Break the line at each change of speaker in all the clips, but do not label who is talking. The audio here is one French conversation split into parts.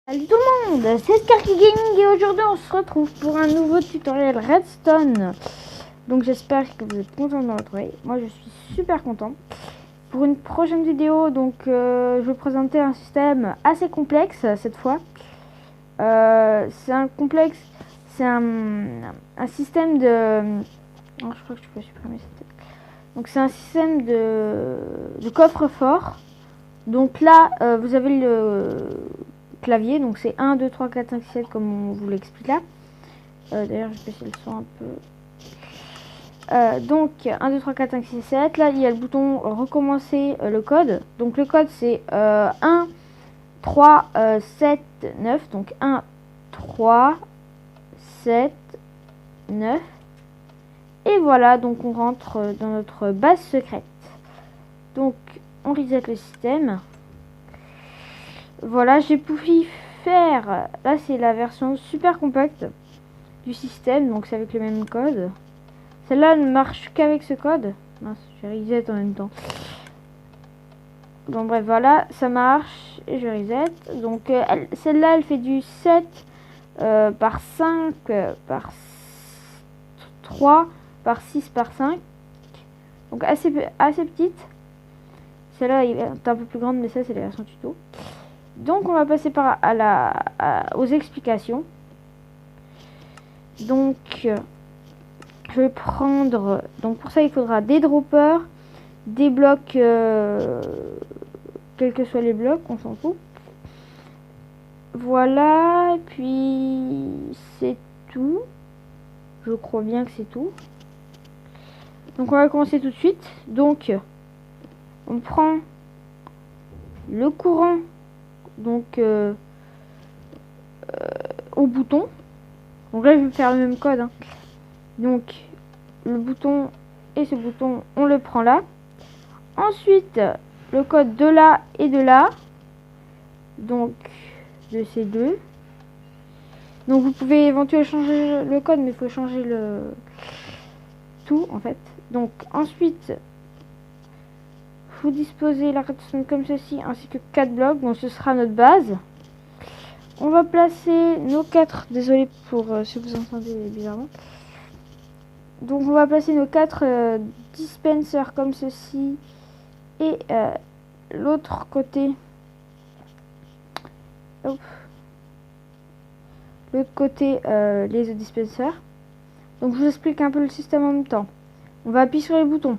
Salut tout le monde, c'est Skarky Gaming et aujourd'hui on se retrouve pour un nouveau tutoriel Redstone. Donc j'espère que vous êtes contents de me retrouver. Moi je suis super content. Pour une prochaine vidéo, donc je vais présenter un système assez complexe cette fois. C'est un complexe, c'est un système de... Oh, je crois que je peux supprimer cette... Donc c'est un système de coffre-fort. Donc là vous avez le clavier, donc c'est 1, 2, 3, 4, 5, 6, 7 comme on vous l'explique là. D'ailleurs je vais baisser le son un peu. Donc 1, 2, 3, 4, 5, 6, 7. Là il y a le bouton recommencer le code. Donc le code c'est 1, 3, 7, 9. Donc 1, 3, 7, 9. Et voilà, donc on rentre dans notre base secrète. Donc on reset le système. Voilà, j'ai pu faire, là c'est la version super compacte du système, donc c'est avec le même code. Celle-là ne marche qu'avec ce code. Mince, je reset en même temps. Donc bref, voilà, ça marche et je reset. Donc celle-là elle fait du 7 par 5 par 3 par 6 par 5. Donc assez petite. Celle-là est un peu plus grande, mais ça c'est la version tuto. Donc on va passer aux explications. Donc je vais prendre, donc pour ça il faudra des droppers, des blocs, quels que soient les blocs, on s'en fout. Voilà, et puis c'est tout. Je crois bien que c'est tout. Donc on va commencer tout de suite. Donc on prend le courant, donc au bouton. Donc là je vais faire le même code, hein. Donc le bouton et ce bouton on le prend là. Ensuite le code de là et de là, donc de ces deux. Donc vous pouvez éventuellement changer le code, mais il faut changer le tout en fait. Donc ensuite vous disposez la redstone comme ceci ainsi que 4 blocs. Donc ce sera notre base. On va placer nos 4, désolé pour si vous entendez bizarrement. Donc on va placer nos 4 dispensers comme ceci et l'autre côté, les autres dispensers. Donc je vous explique un peu le système en même temps. On va appuyer sur les boutons.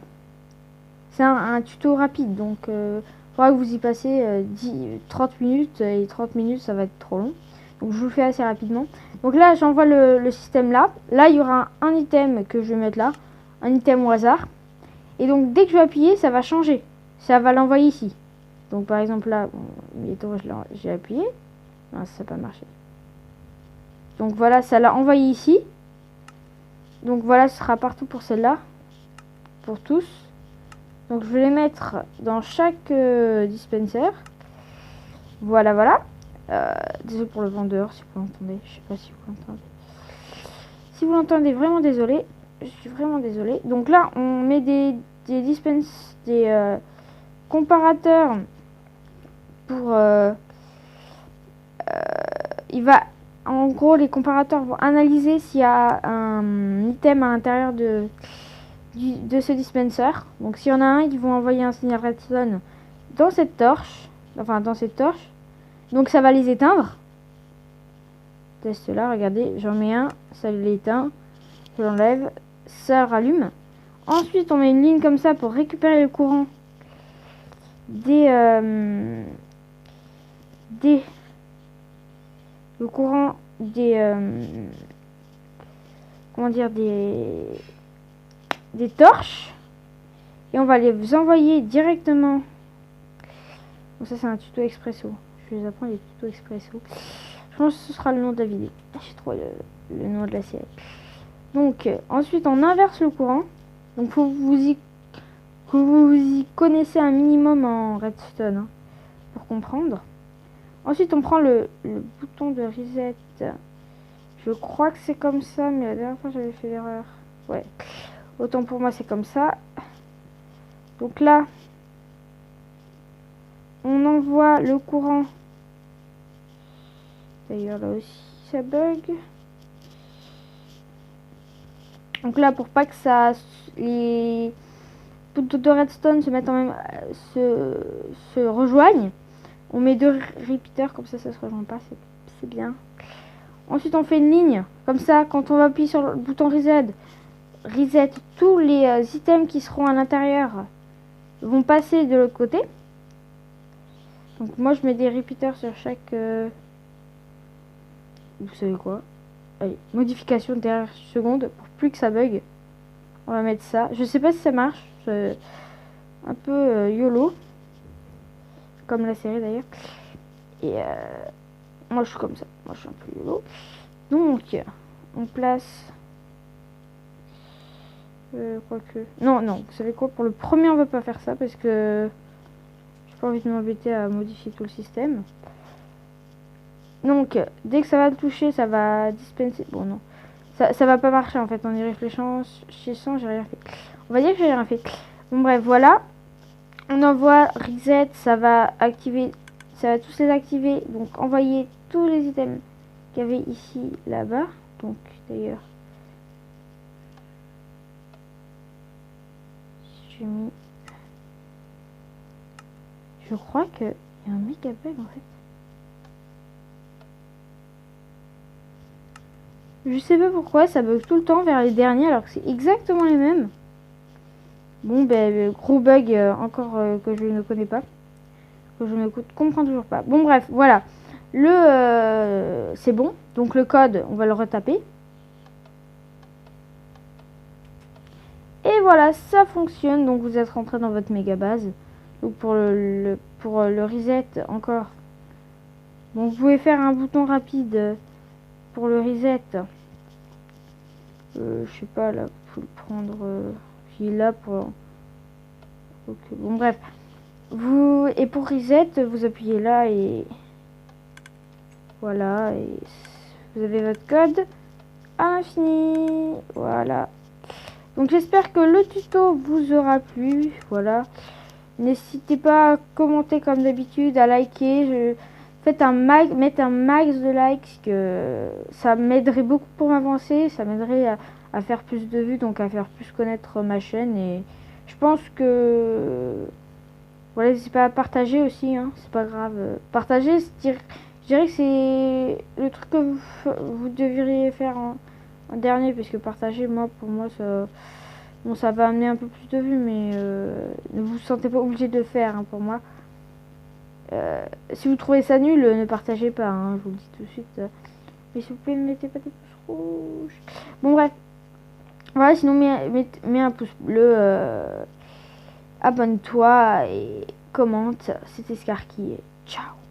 C'est un tuto rapide, donc il faudra que vous y passez 30 minutes, et 30 minutes ça va être trop long. Donc je vous le fais assez rapidement. Donc là j'envoie le système là. Là il y aura un item que je vais mettre là, un item au hasard. Et donc dès que je vais appuyer, ça va changer. Ça va l'envoyer ici. Donc par exemple là, bon, j'ai appuyé. Non, ça n'a pas marché. Donc voilà, ça l'a envoyé ici. Donc voilà, ce sera partout pour celle-là. Pour tous. Donc je vais les mettre dans chaque dispenser. Voilà, voilà. Désolé pour le vendeur, si vous l'entendez. Je sais pas si vous l'entendez. Si vous l'entendez, vraiment désolé. Je suis vraiment désolé. Donc là, on met des comparateurs pour... il va... En gros, les comparateurs vont analyser s'il y a un item à l'intérieur de ce dispenser. Donc s'il y en a un, ils vont envoyer un signal redstone dans cette torche. Enfin, dans cette torche. Donc ça va les éteindre. Test là, regardez, j'en mets un, ça l'éteint. Je l'enlève, ça rallume. Ensuite, on met une ligne comme ça pour récupérer le courant le courant comment dire, des torches. Et on va les envoyer directement. Donc ça c'est un tuto expresso. Je vais les apprendre les tutos expresso. Je pense que ce sera le nom de la vidéo. J'ai trouvé le nom de la série. Donc ensuite on inverse le courant. Donc faut que vous y connaissez un minimum en redstone, hein, pour comprendre. Ensuite on prend le bouton de reset. Je crois que c'est comme ça, mais la dernière fois j'avais fait l'erreur. Ouais. Autant pour moi c'est comme ça. Donc là on envoie le courant D'ailleurs là aussi ça bug. Donc là pour pas que ça les poudres de redstone se mettent en même se rejoignent, on met 2 repeaters comme ça se rejoint pas, c'est bien. Ensuite on fait une ligne comme ça, quand on va appuyer sur le bouton reset, tous les items qui seront à l'intérieur vont passer de l'autre côté. Donc moi je mets des repeaters sur chaque vous savez quoi, allez, modification de dernière seconde pour plus que ça bug. On va mettre ça, je sais pas si ça marche, c'est un peu YOLO comme la série d'ailleurs. Et moi je suis comme ça, moi je suis un peu YOLO. Donc on place quoique non, vous savez quoi, pour le premier on va pas faire ça parce que j'ai pas envie de m'embêter à modifier tout le système. Donc dès que ça va le toucher, ça va dispenser. Bon non, ça va pas marcher en fait en y réfléchissant, j'ai rien fait. On va dire que j'ai rien fait. Bon bref, voilà. On envoie reset, ça va activer, ça va tous les activer. Donc envoyer tous les items qu'il y avait ici, là-bas. Donc d'ailleurs, j'ai mis, je crois que il y a un méga bug en fait. Je sais pas pourquoi ça bug tout le temps vers les derniers alors que c'est exactement les mêmes. Bon ben gros bug encore que je ne connais pas, que je ne comprends toujours pas. Bon bref, voilà. Le c'est bon. Donc le code, on va le retaper. Et voilà, ça fonctionne. Donc vous êtes rentré dans votre méga base. Donc pour le reset encore. Donc vous pouvez faire un bouton rapide pour le reset. Je sais pas là, faut le prendre qui est là pour. Okay. Bon bref. Et pour reset, vous appuyez là et voilà, et vous avez votre code à l'infini. Voilà. Donc j'espère que le tuto vous aura plu. Voilà. N'hésitez pas à commenter comme d'habitude, à liker. Faites mettez un max de likes, que ça m'aiderait beaucoup pour m'avancer. Ça m'aiderait à faire plus de vues, donc à faire plus connaître ma chaîne. Et je pense que voilà, n'hésitez pas à partager aussi, hein, c'est pas grave. Partager, je dirais que c'est le truc que vous devriez faire en dernier, parce que partager, pour moi, ça, bon, ça va amener un peu plus de vues, mais ne vous sentez pas obligé de le faire, hein, pour moi. Si vous trouvez ça nul, ne partagez pas, hein, je vous le dis tout de suite. Mais s'il vous plaît, ne mettez pas des pouces rouges. Bon, bref. Voilà, sinon, mets un pouce bleu. Abonne-toi et commente. C'était Skarky. Ciao.